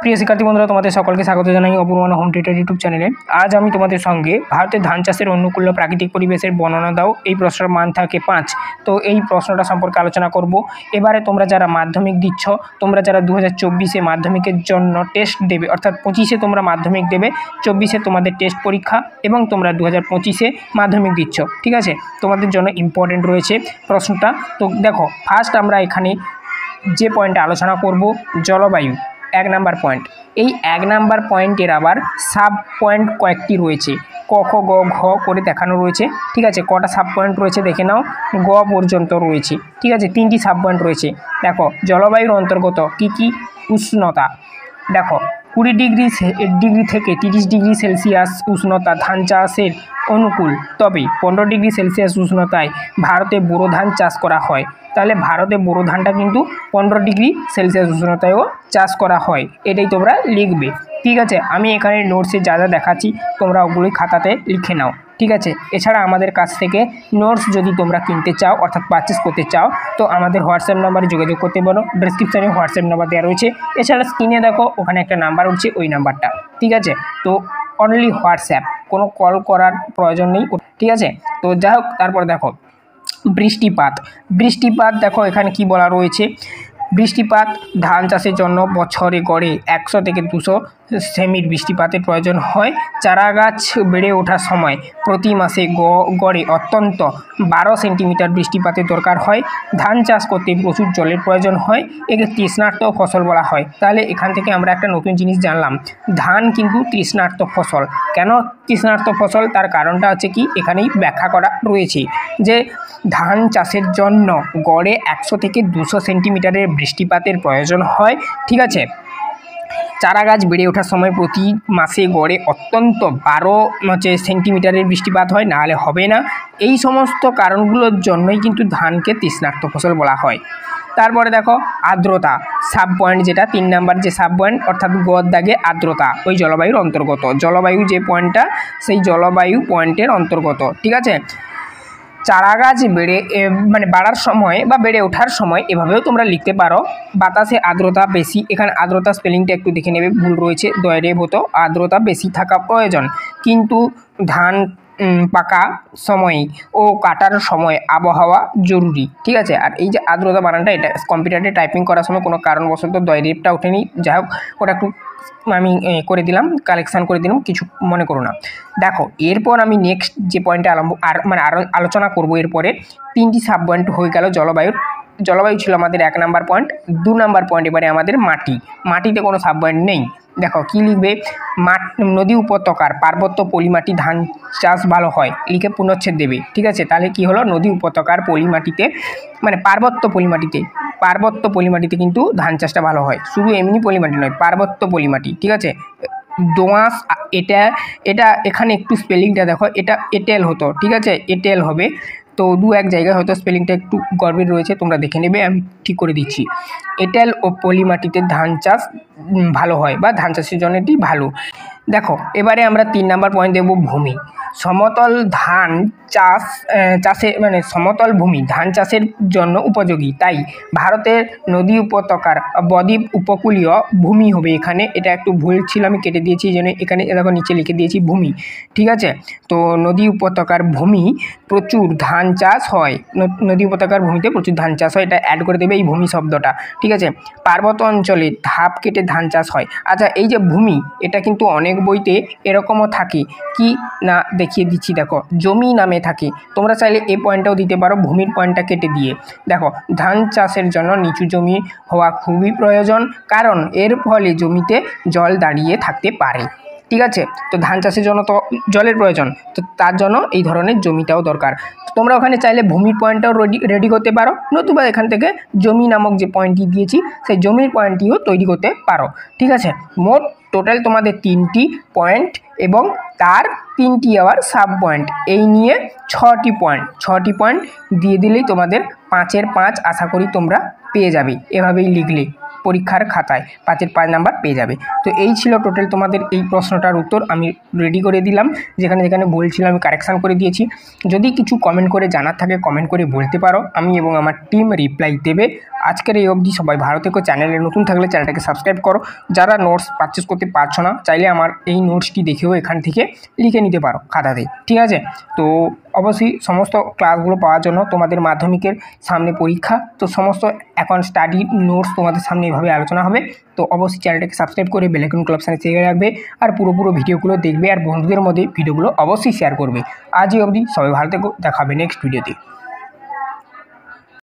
প্রিয় শিক্ষার্থী বন্ধুরা, তোমাদের সকলকে স্বাগত জানাই অপূর্ণ হোম টিউটর ইউটিউব চ্যানেলে। আজ আমি তোমাদের সঙ্গে ভারতের ধান চাষের অনুকূল প্রাকৃতিক পরিবেশের বর্ণনা দাও, এই প্রশ্নের মান থাকে 5। তো এই প্রশ্নটা সম্পর্কে আলোচনা করব। এবারে তোমরা যারা মাধ্যমিক দিচ্ছ, তোমরা যারা 2024-এ মাধ্যমিকের জন্য টেস্ট দেবে, অর্থাৎ 25-এ তোমরা মাধ্যমিক দেবে, 24-এ তোমাদের টেস্ট পরীক্ষা এবং তোমরা 2025-এ মাধ্যমিক দিচ্ছ, ঠিক আছে? তোমাদের জন্য ইম্পর্টেন্ট রয়েছে প্রশ্নটা। তো দেখো, ফার্স্ট আমরা এখানে যে পয়েন্টে আলোচনা করব, জলবায়ু 1 নাম্বার পয়েন্ট। এই 1 নাম্বার পয়েন্টের আবার সাব পয়েন্ট কয়েকটি রয়েছে, ক খ গ ঘ করে দেখানো রয়েছে, ঠিক আছে? কটা সাব পয়েন্ট রয়েছে দেখে নাও, গ পর্যন্ত রয়েছে, ঠিক আছে? 3টি সাব পয়েন্ট রয়েছে। দেখো, জলবায়ুর অন্তর্গত কি কি? উষ্ণতা, দেখো 20 ডিগ্রি থেকে 30 ডিগ্রি সেলসিয়াস উষ্ণতা ধান চাষের অনুকূল, তবে 15 ডিগ্রি সেলসিয়াস উষ্ণতায় ভারতে বোরো ধান চাষ করা হয়। তাহলে ভারতে বোরো ধানটা কিন্তু 15 ডিগ্রি সেলসিয়াস উষ্ণতায়ও চাষ করা হয়, এটাই তোমরা লিখবে, ঠিক আছে? আমি এখানে নোটসে যা যা দেখাচ্ছি তোমরা ওগুলোই খাতাতে লিখে নাও, ঠিক আছে? এছাড়া আমাদের কাছ থেকে নোটস যদি তোমরা কিনতে চাও, অর্থাৎ পারচেস করতে চাও, তো আমাদের হোয়াটসঅ্যাপ নাম্বারে যোগাযোগ করতে পারো। ডেসক্রিপশানে হোয়াটসঅ্যাপ নাম্বার দেওয়া রয়েছে। এছাড়া স্ক্রিনে দেখো ওখানে একটা নাম্বার উঠছে, ওই নাম্বারটা, ঠিক আছে? তো অনলি হোয়াটসঅ্যাপ, কোনো কল করার প্রয়োজন নেই, ঠিক আছে? তো যাই হোক, তারপর দেখো বৃষ্টিপাত দেখো এখানে কি বলা রয়েছে। বৃষ্টিপাত ধান চাষের জন্য বছরে গড়ে 100 থেকে 200 সেমির বৃষ্টিপাতের প্রয়োজন হয়। চারা গাছ বেড়ে ওঠার সময় প্রতি মাসে গড়ে অত্যন্ত 12 সেন্টিমিটার বৃষ্টিপাতের দরকার হয়। ধান চাষ করতে প্রচুর জলের প্রয়োজন হয়, একে তৃষ্ণার্ত ফসল বলা হয়। তাহলে এখান থেকে আমরা একটা নতুন জিনিস জানলাম, ধান কিন্তু তৃষ্ণার্ত ফসল। কেন তৃষ্ণার্ত ফসল? তার কারণটা হচ্ছে কি, এখানেই ব্যাখ্যা করা রয়েছে যে ধান চাষের জন্য গড়ে 100 থেকে 200 সেন্টিমিটারের বৃষ্টিপাতের প্রয়োজন হয়, ঠিক আছে? চারা গাছ বেড়ে ওঠার সময় প্রতি মাসে গড়ে অত্যন্ত 12 সেন্টিমিটারের বৃষ্টিপাত হয়, নাহলে হবে না। এই সমস্ত কারণগুলোর জন্যই কিন্তু ধানকে তৃষ্ণার্ত ফসল বলা হয়। তারপরে দেখো আর্দ্রতা সাব পয়েন্ট, যেটা 3 নাম্বার যে সাব পয়েন্ট, অর্থাৎ গদ দাগে আর্দ্রতা ওই জলবায়ুর অন্তর্গত। জলবায়ু যে পয়েন্টটা, সেই জলবায়ু পয়েন্টের অন্তর্গত, ঠিক আছে? চারা গাছ বাড়ার সময় বা বেড়ে ওঠার সময় এভাবেও তোমরা লিখতে পারো। বাতাসে আর্দ্রতা বেশি, এখানে আর্দ্রতা স্পেলিংটা একটু দেখে নেবে, ভুল রয়েছে, দয়রে হতো, আর্দ্রতা বেশি থাকা প্রয়োজন। কিন্তু ধান পাকা সময় ও কাটার সময় আবহাওয়া জরুরি, ঠিক আছে? আর এই যে আর্দ্রতা বানানটা, এটা কম্পিউটারে টাইপিং করার সময় কোনো কারণবশত দয়রেটা ওঠেনি, যাই হোক ওটা একটু আমি করে দিলাম, কালেকশান করে দিলাম, কিছু মনে করো না। দেখো, এরপর আমি নেক্সট যে পয়েন্টে আলোচনা করব, এরপরে 3টি সাব পয়েন্ট হয়ে গেল জলবায়ু ছিল আমাদের 1 নাম্বার পয়েন্ট। 2 নাম্বার পয়েন্ট এবারে আমাদের মাটিতে কোনো সাব পয়েন্ট নেই। দেখো কি লিখবে, নদী উপত্যকার পার্বত্য পলিমাটি ধান চাষ ভালো হয়, লিখে পূর্ণচ্ছেদ দেবে, ঠিক আছে? তাহলে কি হলো, নদী উপত্যকার পলিমাটিতে পার্বত্য পলিমাটিতে কিন্তু ধান চাষটা ভালো হয়। শুধু এমনি পলিমাটি নয়, পার্বত্য পলিমাটি, ঠিক আছে? দোআঁশ, এটা এখানে একটু স্পেলিংটা দেখো, এটা এটেল হতো, ঠিক আছে? এটেল হবে, তো 2-1 জায়গায় হয়তো স্পেলিংটা একটু গড়বড় রয়েছে, তোমরা দেখে নেবে, আমি ঠিক করে দিচ্ছি। এটেল ও পলিমাটিতে ধান চাষ ভালো হয়, বা ধান চাষের জন্য এটি ভালো। দেখো, এবারে আমরা 3 নাম্বার পয়েন্ট দেব, ভূমি। সমতল ভূমি ধান চাষের জন্য উপযোগী, তাই ভারতের নদী উপত্যকার বদ্বীপ উপকূলীয় ভূমি হবে এখানে। এটা একটু ভুল ছিল, আমি কেটে দিয়েছি, এই জন্য এখানে দেখো নিচে লিখে দিয়েছি ভূমি, ঠিক আছে? তো নদী উপত্যকার ভূমি প্রচুর ধান চাষ হয়, নদী উপত্যকার ভূমিতে প্রচুর ধান চাষ হয়, এটা অ্যাড করে দেবে এই ভূমি শব্দটা, ঠিক আছে? পার্বত্য অঞ্চলে ধাপ কেটে ধান চাষ হয়। আচ্ছা, এই যে ভূমি, এটা কিন্তু অনেক বইতে এরকমও থাকে, কি না দেখিয়ে দিচ্ছি, দেখো জমি নামে থাকে। তোমরা চাইলে এই পয়েন্টটাও দিতে পারো, ভূমির পয়েন্টটা কেটে দিয়ে। দেখো, ধান চাষের জন্য নিচু জমি হওয়া খুবই প্রয়োজন, কারণ এর ফলে জমিতে জল দাঁড়িয়ে থাকতে পারে, ঠিক আছে? তো ধান চাষের জন্য তো জলের প্রয়োজন, তো তার জন্য এই ধরনের জমিটাও দরকার। তোমরা ওখানে চাইলে ভূমির পয়েন্টটাও রেডি করতে পারো, নতুবা এখান থেকে জমি নামক যে পয়েন্টটি দিয়েছি, সেই জমির পয়েন্টটিও তৈরি করতে পারো, ঠিক আছে? মোট টোটাল তোমাদের 3টি পয়েন্ট এবং তার 3টি আবার সাব পয়েন্ট, এই নিয়ে 6টি পয়েন্ট দিয়ে দিলেই তোমাদের 5-এর 5 আশা করি তোমরা পেয়ে যাবে। এভাবেই লিখলে পরীক্ষার খাতায় 5-এর 5 নাম্বার পেয়ে যাবে। তো এই ছিল টোটাল তোমাদের এই প্রশ্নটার উত্তর। আমি রেডি করে দিলাম, যেখানে যেখানে বলছিলাম আমি কারেকশান করে দিয়েছি। যদি কিছু কমেন্ট করে জানার থাকে কমেন্ট করে বলতে পারো, আমি এবং আমার টিম রিপ্লাই দেবে। আজকের এই অবধি, সবাই ভালো থেকো। চ্যানেলে নতুন থাকলে চ্যানেলটাকে সাবস্ক্রাইব করো। যারা নোটস পারচেস করতে পারছো না, চাইলে আমার এই নোটসটি দেখেও এখান থেকে লিখে নিতে পারো খাতাতে, ঠিক আছে? তো অবশ্যই সমস্ত ক্লাসগুলো পাওয়ার জন্য, তোমাদের মাধ্যমিকের সামনে পরীক্ষা, তো সমস্ত এখন স্টাডি নোটস তোমাদের সামনে এভাবে আলোচনা হবে। তো অবশ্যই চ্যানেলটাকে সাবস্ক্রাইব করে বেল আইকন অপশানে চেয়ে রাখবে, আর পুরো ভিডিওগুলো দেখবে, আর বন্ধুদের মধ্যে ভিডিওগুলো অবশ্যই শেয়ার করবে। আজই অবধি, সবাই ভালো থেকো, দেখা হবে নেক্সট ভিডিওতে।